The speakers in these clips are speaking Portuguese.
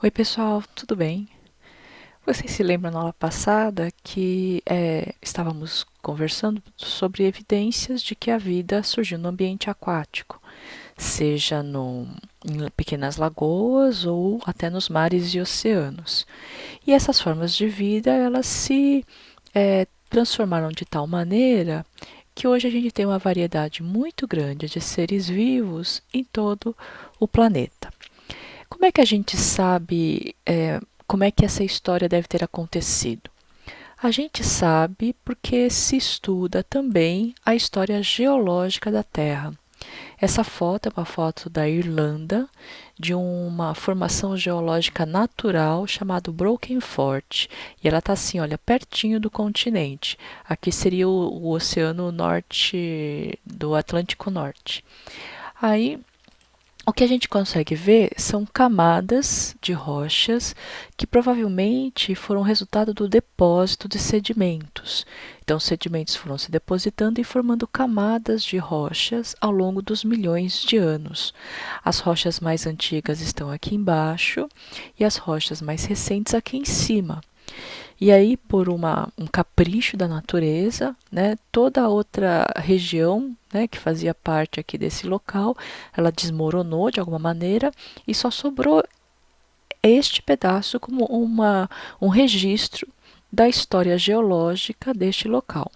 Oi, pessoal, tudo bem? Vocês se lembram na aula passada que estávamos conversando sobre evidências de que a vida surgiu no ambiente aquático, seja em pequenas lagoas ou até nos mares e oceanos. E essas formas de vida, elas se transformaram de tal maneira que hoje a gente tem uma variedade muito grande de seres vivos em todo o planeta. Como é que a gente sabe como é que essa história deve ter acontecido? A gente sabe porque se estuda também a história geológica da Terra. Essa foto é uma foto da Irlanda, de uma formação geológica natural chamada Broken Fort. E ela está assim, olha, pertinho do continente. Aqui seria o Oceano Norte do Atlântico Norte. Aí o que a gente consegue ver são camadas de rochas que provavelmente foram resultado do depósito de sedimentos. Então, os sedimentos foram se depositando e formando camadas de rochas ao longo dos milhões de anos. As rochas mais antigas estão aqui embaixo e as rochas mais recentes aqui em cima. E aí, por um capricho da natureza, né, toda a outra região, né, que fazia parte aqui desse local, ela desmoronou de alguma maneira e só sobrou este pedaço como um registro da história geológica deste local.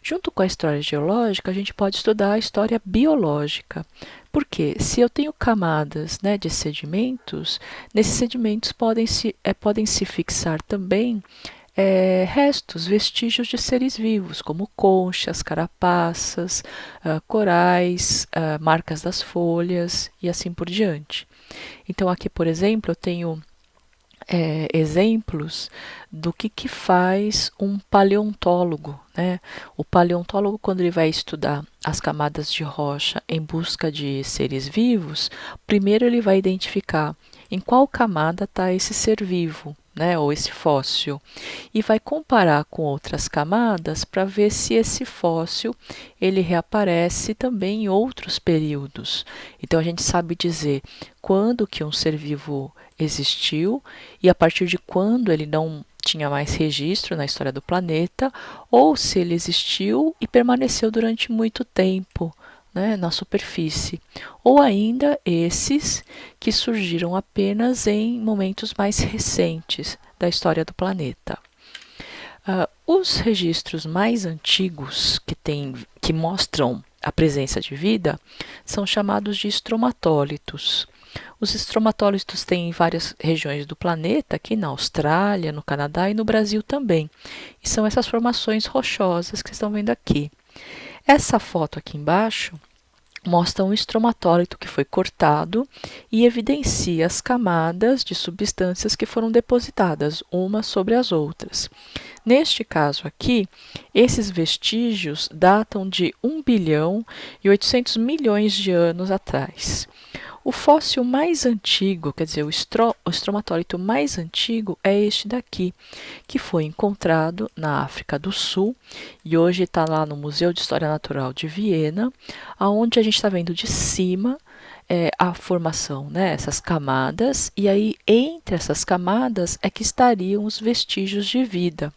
Junto com a história geológica, a gente pode estudar a história biológica. Porque se eu tenho camadas, né, de sedimentos, nesses sedimentos podem se fixar também restos, vestígios de seres vivos, como conchas, carapaças, corais, marcas das folhas e assim por diante. Então, aqui, por exemplo, eu tenho exemplos do que faz um paleontólogo, né? O paleontólogo, quando ele vai estudar as camadas de rocha em busca de seres vivos, primeiro ele vai identificar em qual camada está esse ser vivo, né? Ou esse fóssil, e vai comparar com outras camadas para ver se esse fóssil ele reaparece também em outros períodos. Então a gente sabe dizer quando que um ser vivo existiu e a partir de quando ele não tinha mais registro na história do planeta, ou se ele existiu e permaneceu durante muito tempo, né, na superfície, ou ainda esses que surgiram apenas em momentos mais recentes da história do planeta. Os registros mais antigos que mostram a presença de vida são chamados de estromatólitos. Os estromatólitos têm em várias regiões do planeta, aqui na Austrália, no Canadá e no Brasil também. E são essas formações rochosas que estão vendo aqui. Essa foto aqui embaixo mostra um estromatólito que foi cortado e evidencia as camadas de substâncias que foram depositadas umas sobre as outras. Neste caso aqui, esses vestígios datam de 1 bilhão e 800 milhões de anos atrás. O fóssil mais antigo, quer dizer, o estromatólito mais antigo é este daqui, que foi encontrado na África do Sul e hoje está lá no Museu de História Natural de Viena, aonde a gente está vendo de cima a formação, né, essas camadas, e aí entre essas camadas é que estariam os vestígios de vida.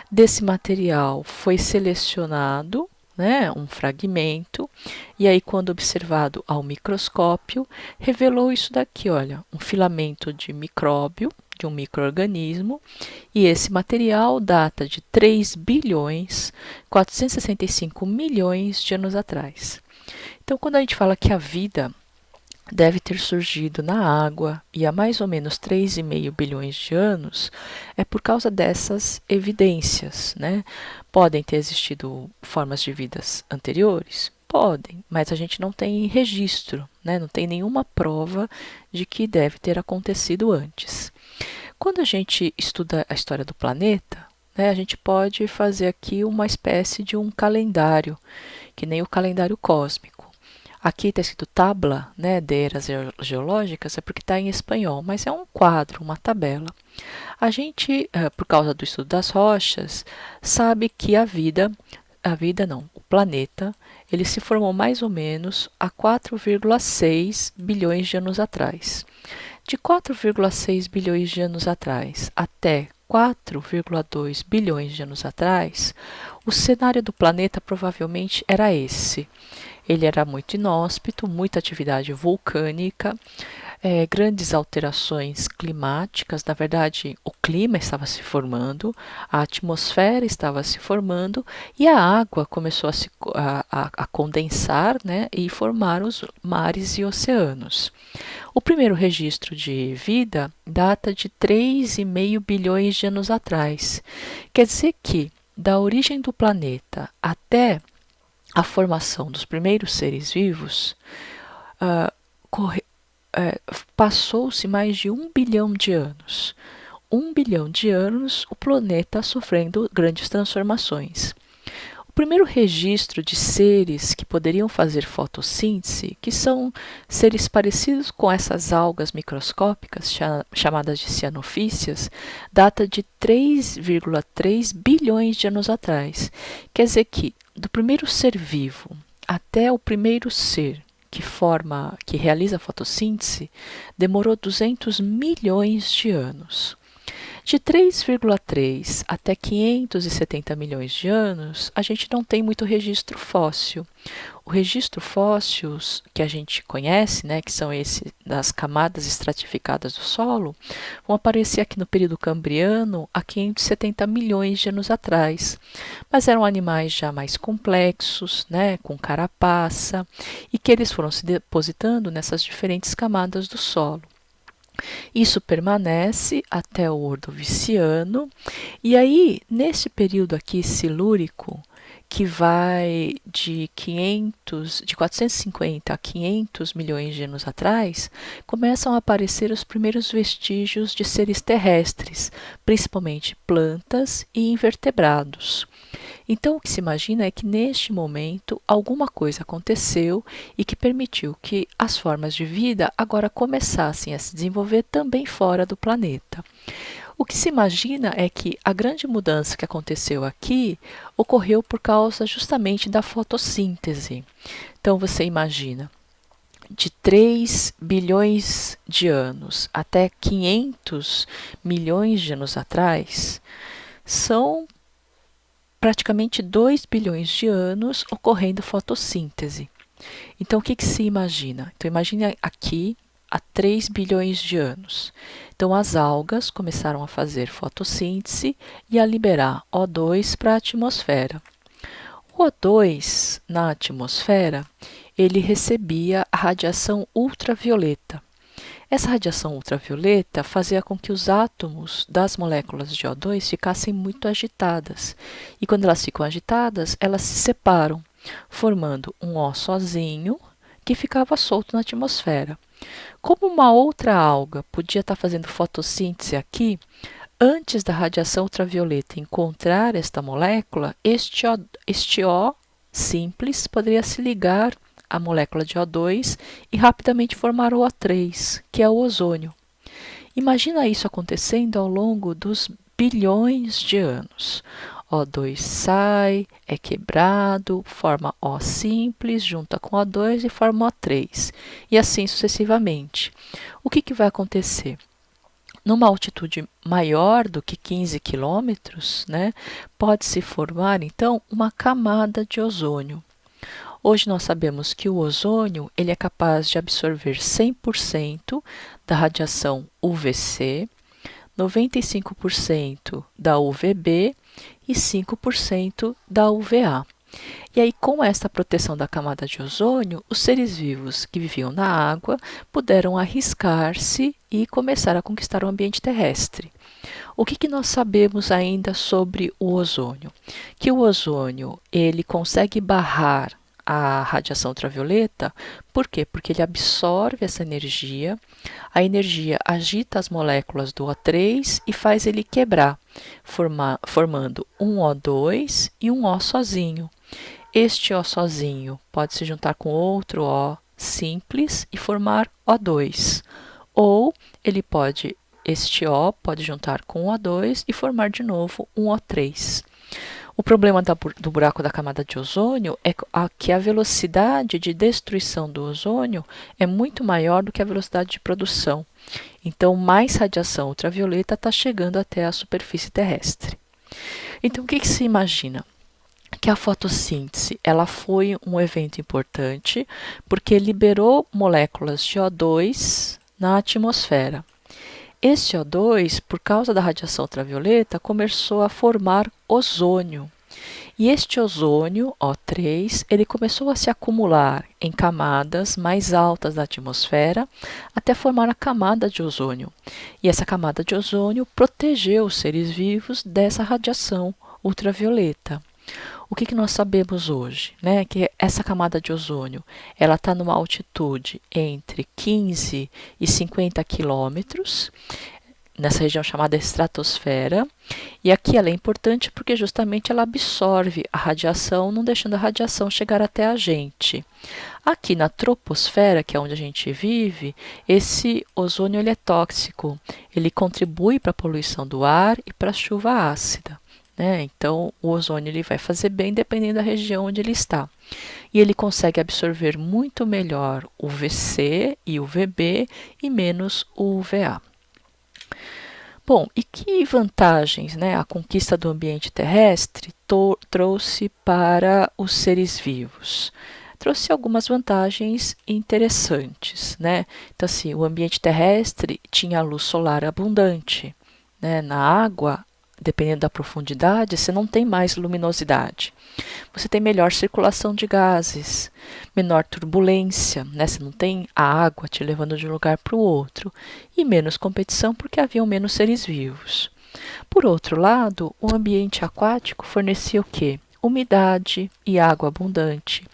Desse material foi selecionado, né, um fragmento, e aí, quando observado ao microscópio, revelou isso daqui, olha, um filamento de micróbio, de um micro-organismo, e esse material data de 3 bilhões 465 milhões de anos atrás. Então, quando a gente fala que a vida deve ter surgido na água e há mais ou menos 3,5 bilhões de anos, é por causa dessas evidências, né? Podem ter existido formas de vidas anteriores? Podem, mas a gente não tem registro, né? Não tem nenhuma prova de que deve ter acontecido antes. Quando a gente estuda a história do planeta, né, a gente pode fazer aqui uma espécie de um calendário, que nem o calendário cósmico. Aqui está escrito tabla, né, de eras geológicas, é porque está em espanhol, mas é um quadro, uma tabela. A gente, por causa do estudo das rochas, sabe que a vida não, o planeta, ele se formou mais ou menos há 4,6 bilhões de anos atrás. De 4,6 bilhões de anos atrás até 4,2 bilhões de anos atrás, o cenário do planeta provavelmente era esse. Ele era muito inóspito, muita atividade vulcânica, grandes alterações climáticas. Na verdade, o clima estava se formando, a atmosfera estava se formando e a água começou a condensar, né, e formar os mares e oceanos. O primeiro registro de vida data de 3,5 bilhões de anos atrás. Quer dizer que, da origem do planeta até a formação dos primeiros seres vivos, passou-se mais de 1 bilhão de anos. 1 bilhão de anos, o planeta sofrendo grandes transformações. O primeiro registro de seres que poderiam fazer fotossíntese, que são seres parecidos com essas algas microscópicas chamadas de cianofícias, data de 3,3 bilhões de anos atrás. Quer dizer que, do primeiro ser vivo até o primeiro ser que realiza a fotossíntese, demorou 200 milhões de anos. De 3,3 até 570 milhões de anos, a gente não tem muito registro fóssil. O registro fósseis que a gente conhece, né, que são esses das camadas estratificadas do solo, vão aparecer aqui no período cambriano há 570 milhões de anos atrás. Mas eram animais já mais complexos, né, com carapaça, e que eles foram se depositando nessas diferentes camadas do solo. Isso permanece até o Ordoviciano, e aí, nesse período aqui silúrico, que vai de 450 a 500 milhões de anos atrás, começam a aparecer os primeiros vestígios de seres terrestres, principalmente plantas e invertebrados. Então, o que se imagina é que neste momento alguma coisa aconteceu e que permitiu que as formas de vida agora começassem a se desenvolver também fora do planeta. O que se imagina é que a grande mudança que aconteceu aqui ocorreu por causa justamente da fotossíntese. Então, você imagina, de 3 bilhões de anos até 500 milhões de anos atrás, são praticamente 2 bilhões de anos ocorrendo fotossíntese. Então, o que se imagina? Então, imagine aqui há 3 bilhões de anos. Então, as algas começaram a fazer fotossíntese e a liberar O2 para a atmosfera. O O2, na atmosfera, ele recebia a radiação ultravioleta. Essa radiação ultravioleta fazia com que os átomos das moléculas de O2 ficassem muito agitadas. E quando elas ficam agitadas, elas se separam, formando um O sozinho que ficava solto na atmosfera. Como uma outra alga podia estar fazendo fotossíntese aqui, antes da radiação ultravioleta encontrar esta molécula, este O simples poderia se ligar à molécula de O2 e rapidamente formar o O3, que é o ozônio. Imagina isso acontecendo ao longo dos bilhões de anos. O2 sai, é quebrado, forma O simples, junta com O2 e forma O3, e assim sucessivamente. O que vai acontecer? Numa altitude maior do que 15 quilômetros, né, pode-se formar, então, uma camada de ozônio. Hoje nós sabemos que o ozônio ele é capaz de absorver 100% da radiação UVC, 95% da UVB e 5% da UVA. E aí, com esta proteção da camada de ozônio, os seres vivos que viviam na água puderam arriscar-se e começar a conquistar o ambiente terrestre. O que nós sabemos ainda sobre o ozônio? Que o ozônio ele consegue barrar a radiação ultravioleta. Por quê? Porque ele absorve essa energia, a energia agita as moléculas do O3 e faz ele quebrar, formando um O2 e um O sozinho. Este O sozinho pode se juntar com outro O simples e formar O2. Ou este O pode juntar com o O2 e formar de novo um O3. O problema do buraco da camada de ozônio é que a velocidade de destruição do ozônio é muito maior do que a velocidade de produção. Então, mais radiação ultravioleta está chegando até a superfície terrestre. Então, o que se imagina? Que a fotossíntese ela foi um evento importante porque liberou moléculas de O2 na atmosfera. Esse O2, por causa da radiação ultravioleta, começou a formar ozônio. E este ozônio, O3, ele começou a se acumular em camadas mais altas da atmosfera até formar a camada de ozônio. E essa camada de ozônio protegeu os seres vivos dessa radiação ultravioleta. O que nós sabemos hoje? Né? Que essa camada de ozônio ela está numa altitude entre 15 e 50 quilômetros, nessa região chamada estratosfera, e aqui ela é importante porque justamente ela absorve a radiação, não deixando a radiação chegar até a gente. Aqui na troposfera, que é onde a gente vive, esse ozônio ele é tóxico, ele contribui para a poluição do ar e para a chuva ácida. Então, o ozônio ele vai fazer bem dependendo da região onde ele está. E ele consegue absorver muito melhor o VC e o VB e menos o UVA. Bom, e que vantagens a conquista do ambiente terrestre trouxe para os seres vivos? Trouxe algumas vantagens interessantes. Então, assim, o ambiente terrestre tinha luz solar abundante. Na água, dependendo da profundidade, você não tem mais luminosidade. Você tem melhor circulação de gases, menor turbulência, você não tem a água te levando de um lugar para o outro, e menos competição porque haviam menos seres vivos. Por outro lado, o ambiente aquático fornecia o quê? Umidade e água abundante.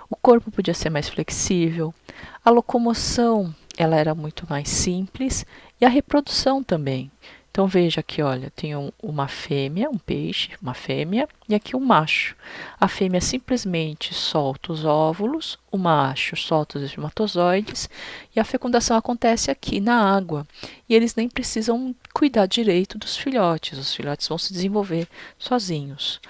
O corpo podia ser mais flexível, a locomoção ela era muito mais simples e a reprodução também. Então veja aqui, olha, tem uma fêmea, um peixe, uma fêmea, e aqui um macho. A fêmea simplesmente solta os óvulos, o macho solta os espermatozoides, e a fecundação acontece aqui na água. E eles nem precisam cuidar direito dos filhotes, os filhotes vão se desenvolver sozinhos.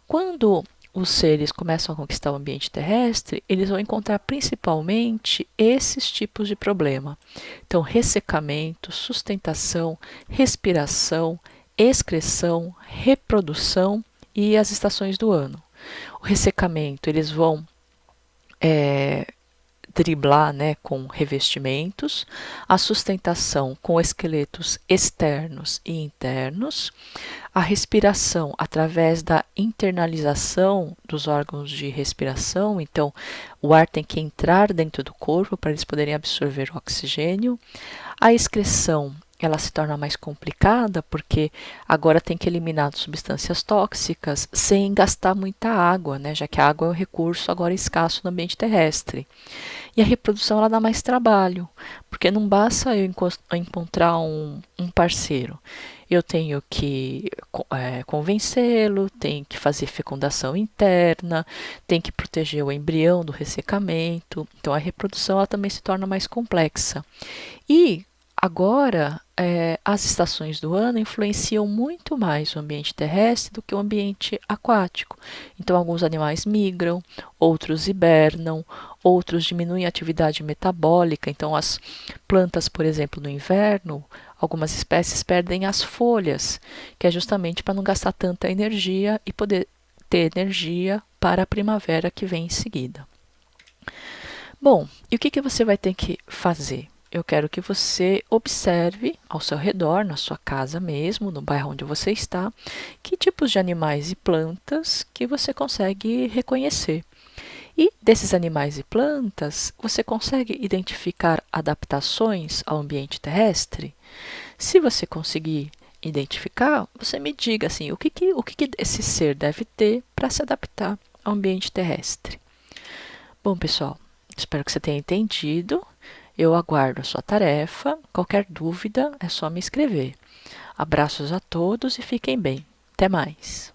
Quando os seres começam a conquistar o ambiente terrestre, eles vão encontrar principalmente esses tipos de problema. Então, ressecamento, sustentação, respiração, excreção, reprodução e as estações do ano. O ressecamento, eles vão driblar com revestimentos, a sustentação com esqueletos externos e internos, a respiração através da internalização dos órgãos de respiração, então o ar tem que entrar dentro do corpo para eles poderem absorver o oxigênio, a excreção ela se torna mais complicada porque agora tem que eliminar substâncias tóxicas sem gastar muita água, já que a água é um recurso agora escasso no ambiente terrestre. E a reprodução ela dá mais trabalho, porque não basta eu encontrar um parceiro. Eu tenho que convencê-lo, tenho que fazer fecundação interna, tenho que proteger o embrião do ressecamento. Então, a reprodução ela também se torna mais complexa. E agora, as estações do ano influenciam muito mais o ambiente terrestre do que o ambiente aquático. Então, alguns animais migram, outros hibernam, outros diminuem a atividade metabólica. Então, as plantas, por exemplo, no inverno, algumas espécies perdem as folhas, que é justamente para não gastar tanta energia e poder ter energia para a primavera que vem em seguida. Bom, e o que você vai ter que fazer? Eu quero que você observe ao seu redor, na sua casa mesmo, no bairro onde você está, que tipos de animais e plantas que você consegue reconhecer. E desses animais e plantas, você consegue identificar adaptações ao ambiente terrestre? Se você conseguir identificar, você me diga assim, o que esse ser deve ter para se adaptar ao ambiente terrestre. Bom, pessoal, espero que você tenha entendido. Eu aguardo a sua tarefa. Qualquer dúvida é só me escrever. Abraços a todos e fiquem bem. Até mais!